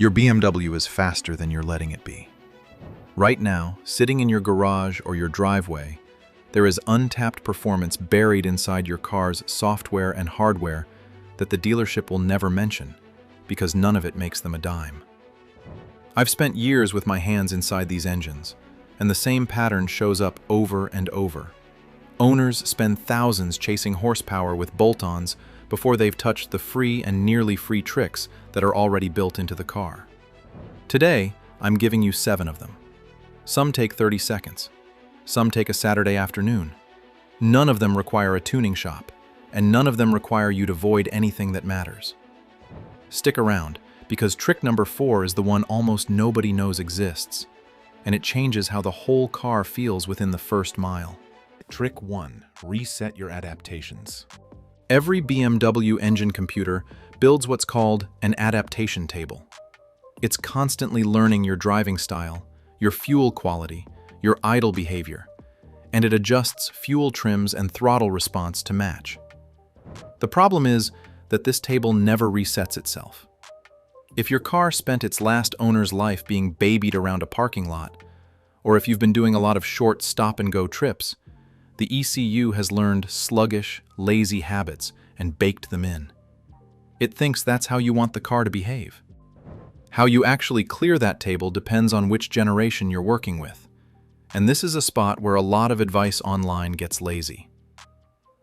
Your BMW is faster than you're letting it be. Right now, sitting in your garage or your driveway, there is untapped performance buried inside your car's software and hardware that the dealership will never mention, because none of it makes them a dime. I've spent years with my hands inside these engines, and the same pattern shows up over and over. Owners spend thousands chasing horsepower with bolt-ons before they've touched the free and nearly free tricks that are already built into the car. Today, I'm giving you 7 of them. Some take 30 seconds. Some take a Saturday afternoon. None of them require a tuning shop, and none of them require you to void anything that matters. Stick around, because trick number 4 is the one almost nobody knows exists, and it changes how the whole car feels within the first mile. Trick 1. Reset your adaptations. Every BMW engine computer builds what's called an adaptation table. It's constantly learning your driving style, your fuel quality, your idle behavior, and it adjusts fuel trims and throttle response to match. The problem is that this table never resets itself. If your car spent its last owner's life being babied around a parking lot, or if you've been doing a lot of short stop-and-go trips, the ECU has learned sluggish, lazy habits and baked them in. It thinks that's how you want the car to behave. How you actually clear that table depends on which generation you're working with. And this is a spot where a lot of advice online gets lazy.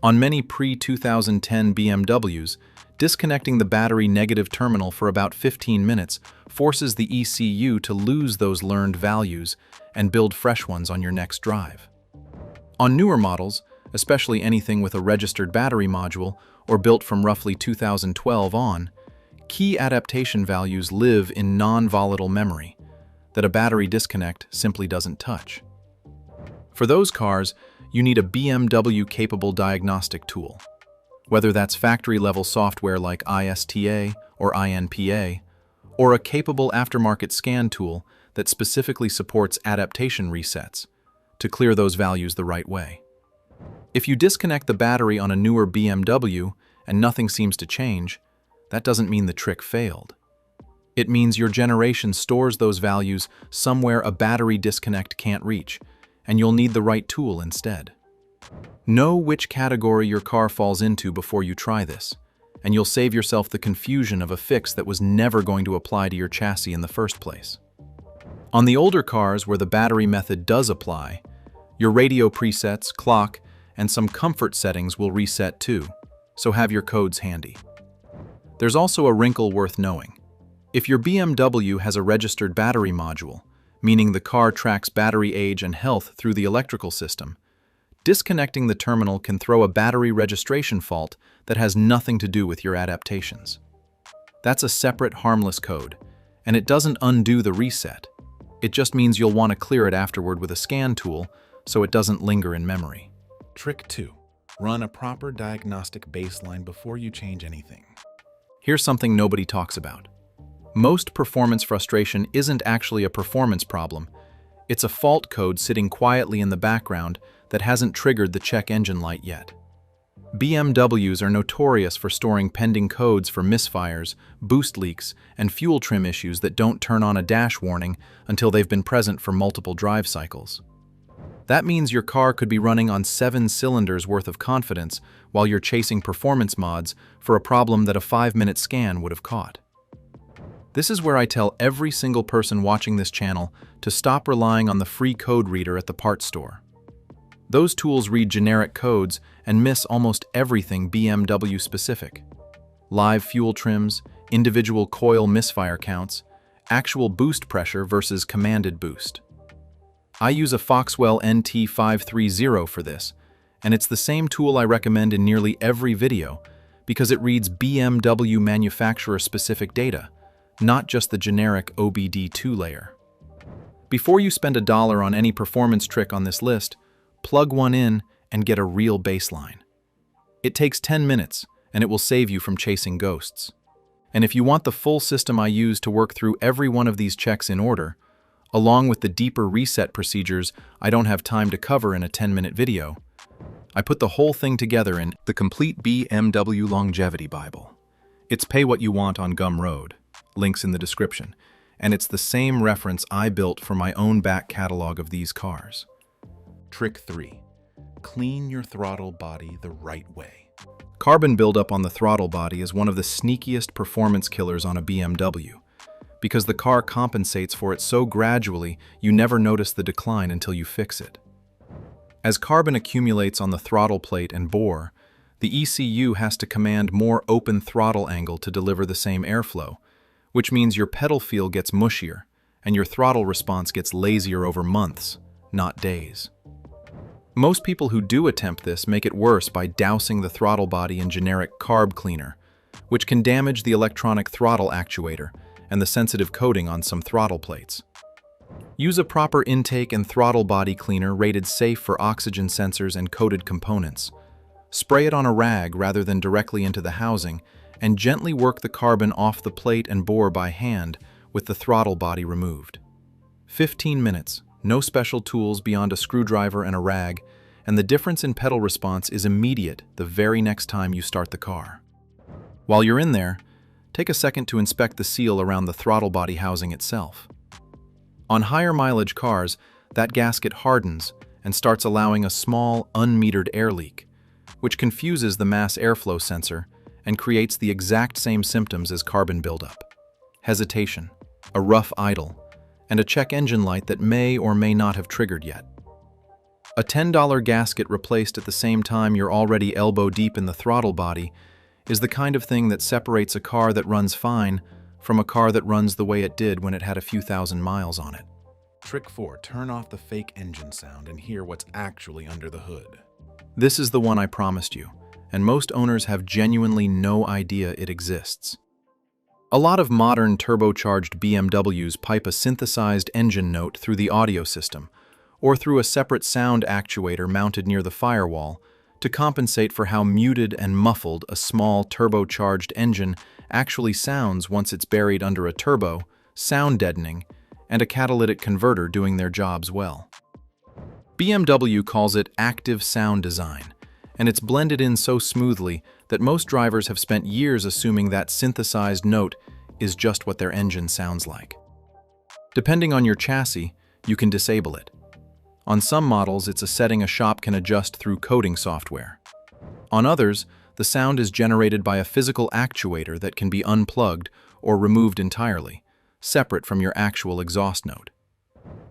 On many pre-2010 BMWs, disconnecting the battery negative terminal for about 15 minutes forces the ECU to lose those learned values and build fresh ones on your next drive. On newer models, especially anything with a registered battery module or built from roughly 2012 on, key adaptation values live in non-volatile memory that a battery disconnect simply doesn't touch. For those cars, you need a BMW-capable diagnostic tool, whether that's factory-level software like ISTA or INPA, or a capable aftermarket scan tool that specifically supports adaptation resets to clear those values the right way. If you disconnect the battery on a newer BMW and nothing seems to change, that doesn't mean the trick failed. It means your generation stores those values somewhere a battery disconnect can't reach, and you'll need the right tool instead. Know which category your car falls into before you try this, and you'll save yourself the confusion of a fix that was never going to apply to your chassis in the first place. On the older cars where the battery method does apply, your radio presets, clock, and some comfort settings will reset too, so have your codes handy. There's also a wrinkle worth knowing. If your BMW has a registered battery module, meaning the car tracks battery age and health through the electrical system, disconnecting the terminal can throw a battery registration fault that has nothing to do with your adaptations. That's a separate, harmless code, and it doesn't undo the reset. It just means you'll want to clear it afterward with a scan tool so it doesn't linger in memory. Trick 2. Run a proper diagnostic baseline before you change anything. Here's something nobody talks about. Most performance frustration isn't actually a performance problem. It's a fault code sitting quietly in the background that hasn't triggered the check engine light yet. BMWs are notorious for storing pending codes for misfires, boost leaks, and fuel trim issues that don't turn on a dash warning until they've been present for multiple drive cycles. That means your car could be running on 7 cylinders worth of confidence while you're chasing performance mods for a problem that a 5-minute scan would have caught. This is where I tell every single person watching this channel to stop relying on the free code reader at the parts store. Those tools read generic codes and miss almost everything BMW specific. Live fuel trims, individual coil misfire counts, actual boost pressure versus commanded boost. I use a Foxwell NT530 for this, and it's the same tool I recommend in nearly every video because it reads BMW manufacturer-specific data, not just the generic OBD2 layer. Before you spend $1 on any performance trick on this list, plug one in and get a real baseline. It takes 10 minutes, and it will save you from chasing ghosts. And if you want the full system I use to work through every one of these checks in order, along with the deeper reset procedures I don't have time to cover in a 10-minute video, I put the whole thing together in the complete BMW Longevity Bible. It's pay what you want on Gumroad. links in the description, and it's the same reference I built for my own back catalog of these cars. Trick 3. Clean your throttle body the right way. Carbon buildup on the throttle body is one of the sneakiest performance killers on a BMW, because the car compensates for it so gradually you never notice the decline until you fix it. As carbon accumulates on the throttle plate and bore, the ECU has to command more open throttle angle to deliver the same airflow, which means your pedal feel gets mushier and your throttle response gets lazier over months, not days. Most people who do attempt this make it worse by dousing the throttle body in generic carb cleaner, which can damage the electronic throttle actuator and the sensitive coating on some throttle plates. Use a proper intake and throttle body cleaner rated safe for oxygen sensors and coated components. Spray it on a rag rather than directly into the housing, and gently work the carbon off the plate and bore by hand with the throttle body removed. 15 minutes, no special tools beyond a screwdriver and a rag, and the difference in pedal response is immediate the very next time you start the car. While you're in there, take a second to inspect the seal around the throttle body housing itself. On higher mileage cars, that gasket hardens and starts allowing a small, unmetered air leak, which confuses the mass airflow sensor and creates the exact same symptoms as carbon buildup: hesitation, a rough idle, and a check engine light that may or may not have triggered yet. A $10 gasket replaced at the same time you're already elbow deep in the throttle body is the kind of thing that separates a car that runs fine from a car that runs the way it did when it had a few thousand miles on it. Trick 4. Turn off the fake engine sound and hear what's actually under the hood. This is the one I promised you, and most owners have genuinely no idea it exists. A lot of modern turbocharged BMWs pipe a synthesized engine note through the audio system, or through a separate sound actuator mounted near the firewall, to compensate for how muted and muffled a small turbocharged engine actually sounds once it's buried under a turbo, sound deadening, and a catalytic converter doing their jobs well. BMW calls it active sound design, and it's blended in so smoothly that most drivers have spent years assuming that synthesized note is just what their engine sounds like. Depending on your chassis, you can disable it. On some models, it's a setting a shop can adjust through coding software. On others, the sound is generated by a physical actuator that can be unplugged or removed entirely, separate from your actual exhaust note.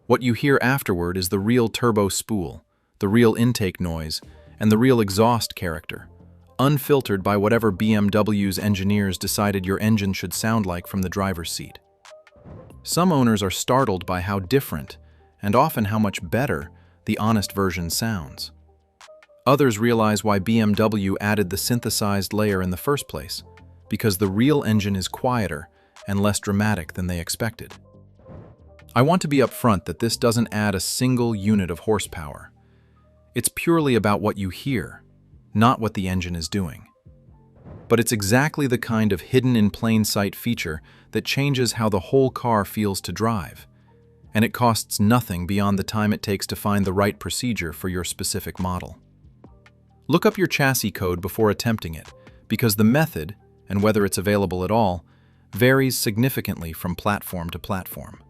What you hear afterward is the real turbo spool, the real intake noise, and the real exhaust character, unfiltered by whatever BMW's engineers decided your engine should sound like from the driver's seat. Some owners are startled by how different, and often how much better, the honest version sounds. Others realize why BMW added the synthesized layer in the first place, because the real engine is quieter and less dramatic than they expected. I want to be upfront that this doesn't add a single unit of horsepower. It's purely about what you hear, not what the engine is doing. But it's exactly the kind of hidden in plain sight feature that changes how the whole car feels to drive, and it costs nothing beyond the time it takes to find the right procedure for your specific model. Look up your chassis code before attempting it, because the method, and whether it's available at all, varies significantly from platform to platform.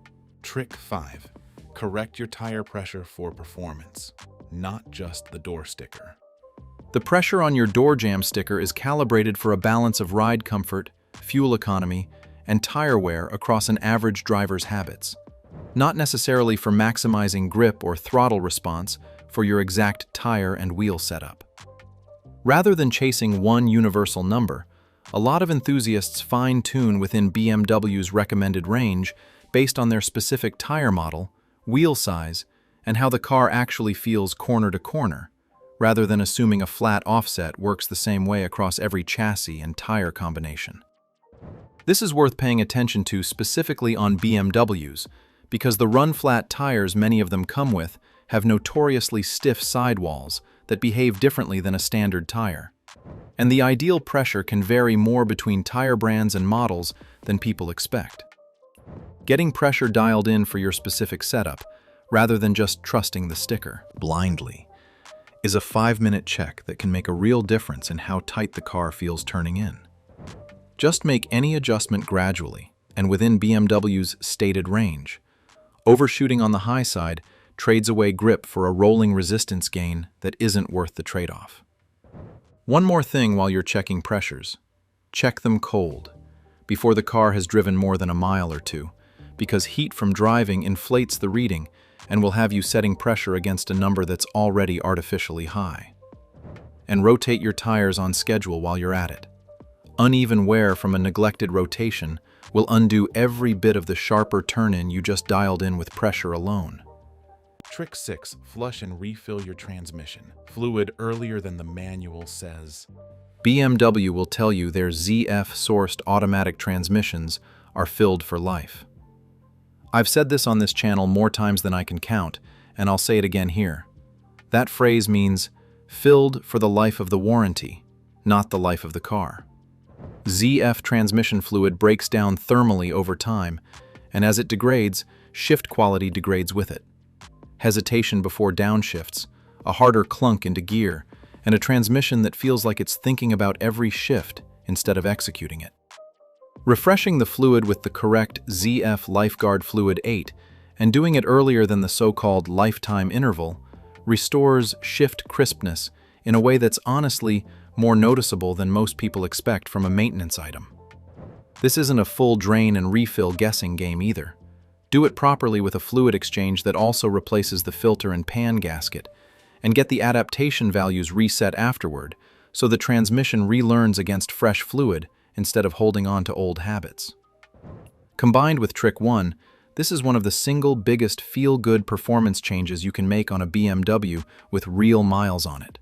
Trick 5. Correct your tire pressure for performance, not just the door sticker. The pressure on your door jamb sticker is calibrated for a balance of ride comfort, fuel economy, and tire wear across an average driver's habits, not necessarily for maximizing grip or throttle response for your exact tire and wheel setup. Rather than chasing one universal number, a lot of enthusiasts fine-tune within BMW's recommended range based on their specific tire model, wheel size, and how the car actually feels corner to corner, rather than assuming a flat offset works the same way across every chassis and tire combination. This is worth paying attention to specifically on BMWs, because the run-flat tires many of them come with have notoriously stiff sidewalls that behave differently than a standard tire. And the ideal pressure can vary more between tire brands and models than people expect. Getting pressure dialed in for your specific setup, rather than just trusting the sticker blindly, is a 5-minute check that can make a real difference in how tight the car feels turning in. Just make any adjustment gradually, and within BMW's stated range. Overshooting on the high side trades away grip for a rolling resistance gain that isn't worth the trade-off. One more thing while you're checking pressures. Check them cold, before the car has driven more than a mile or two, because heat from driving inflates the reading and will have you setting pressure against a number that's already artificially high. And rotate your tires on schedule while you're at it. Uneven wear from a neglected rotation will undo every bit of the sharper turn-in you just dialed in with pressure alone. Trick 6. Flush and refill your transmission fluid earlier than the manual says. BMW will tell you their ZF-sourced automatic transmissions are filled for life. I've said this on this channel more times than I can count, and I'll say it again here. That phrase means filled for the life of the warranty, not the life of the car. ZF transmission fluid breaks down thermally over time, and as it degrades, shift quality degrades with it. Hesitation before downshifts, a harder clunk into gear, and a transmission that feels like it's thinking about every shift instead of executing it. Refreshing the fluid with the correct ZF Lifeguard Fluid 8 and doing it earlier than the so-called lifetime interval restores shift crispness in a way that's honestly more noticeable than most people expect from a maintenance item. This isn't a full drain and refill guessing game either. Do it properly with a fluid exchange that also replaces the filter and pan gasket, and get the adaptation values reset afterward so the transmission relearns against fresh fluid instead of holding on to old habits. Combined with Trick 1, this is one of the single biggest feel-good performance changes you can make on a BMW with real miles on it.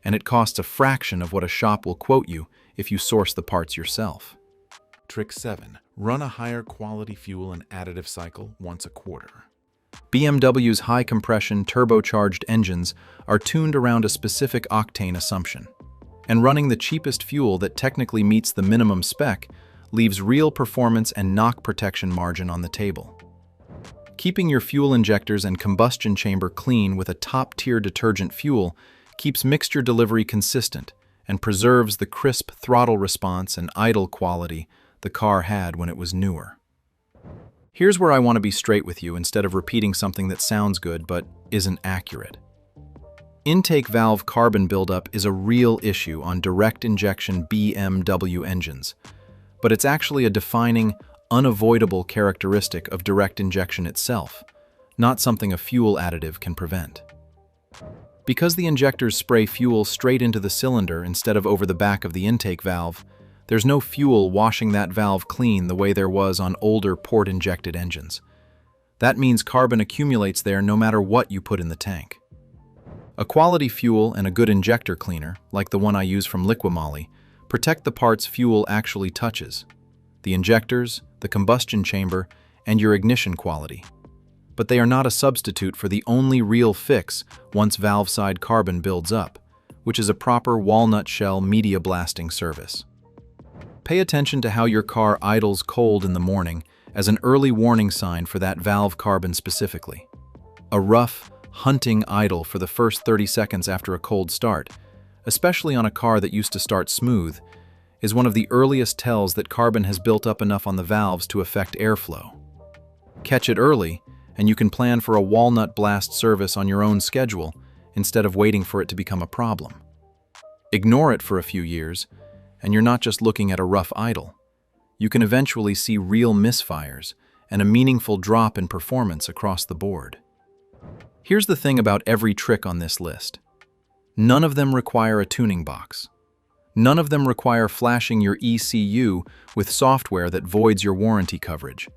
And it costs a fraction of what a shop will quote you if you source the parts yourself. Trick 7. Run a higher quality fuel and additive cycle once a quarter. BMW's high-compression, turbocharged engines are tuned around a specific octane assumption, and running the cheapest fuel that technically meets the minimum spec leaves real performance and knock protection margin on the table. Keeping your fuel injectors and combustion chamber clean with a top-tier detergent fuel keeps mixture delivery consistent and preserves the crisp throttle response and idle quality the car had when it was newer. Here's where I want to be straight with you instead of repeating something that sounds good but isn't accurate. Intake valve carbon buildup is a real issue on direct injection BMW engines, but it's actually a defining, unavoidable characteristic of direct injection itself, not something a fuel additive can prevent. Because the injectors spray fuel straight into the cylinder instead of over the back of the intake valve, there's no fuel washing that valve clean the way there was on older port-injected engines. That means carbon accumulates there no matter what you put in the tank. A quality fuel and a good injector cleaner, like the one I use from Liquimoly, protect the parts fuel actually touches: the injectors, the combustion chamber, and your ignition quality. But they are not a substitute for the only real fix once valve side carbon builds up, which is a proper walnut shell media blasting service. Pay attention to how your car idles cold in the morning as an early warning sign for that valve carbon specifically. A rough, hunting idle for the first 30 seconds after a cold start, especially on a car that used to start smooth, is one of the earliest tells that carbon has built up enough on the valves to affect airflow. Catch it early, and you can plan for a walnut blast service on your own schedule instead of waiting for it to become a problem. Ignore it for a few years, and you're not just looking at a rough idle. You can eventually see real misfires and a meaningful drop in performance across the board. Here's the thing about every trick on this list. None of them require a tuning box. None of them require flashing your ECU with software that voids your warranty coverage.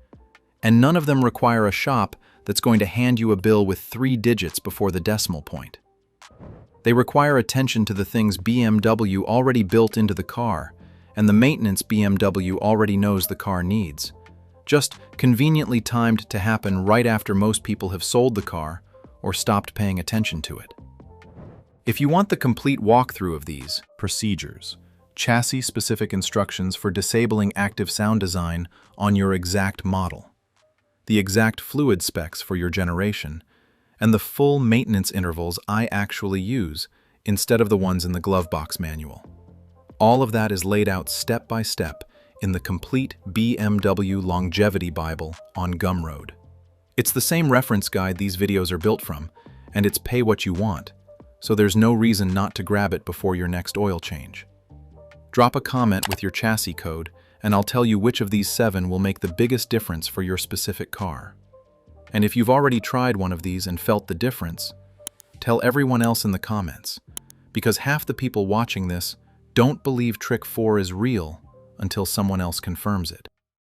And none of them require a shop that's going to hand you a bill with 3 digits before the decimal point. They require attention to the things BMW already built into the car and the maintenance BMW already knows the car needs, just conveniently timed to happen right after most people have sold the car or stopped paying attention to it. If you want the complete walkthrough of these procedures, chassis-specific instructions for disabling active sound design on your exact model, the exact fluid specs for your generation, and the full maintenance intervals I actually use instead of the ones in the glove box manual. All of that is laid out step by step in the complete BMW Longevity Bible on Gumroad. It's the same reference guide these videos are built from, and it's pay what you want, so there's no reason not to grab it before your next oil change. Drop a comment with your chassis code, and I'll tell you which of these 7 will make the biggest difference for your specific car. And if you've already tried one of these and felt the difference, tell everyone else in the comments, because half the people watching this don't believe Trick 4 is real until someone else confirms it.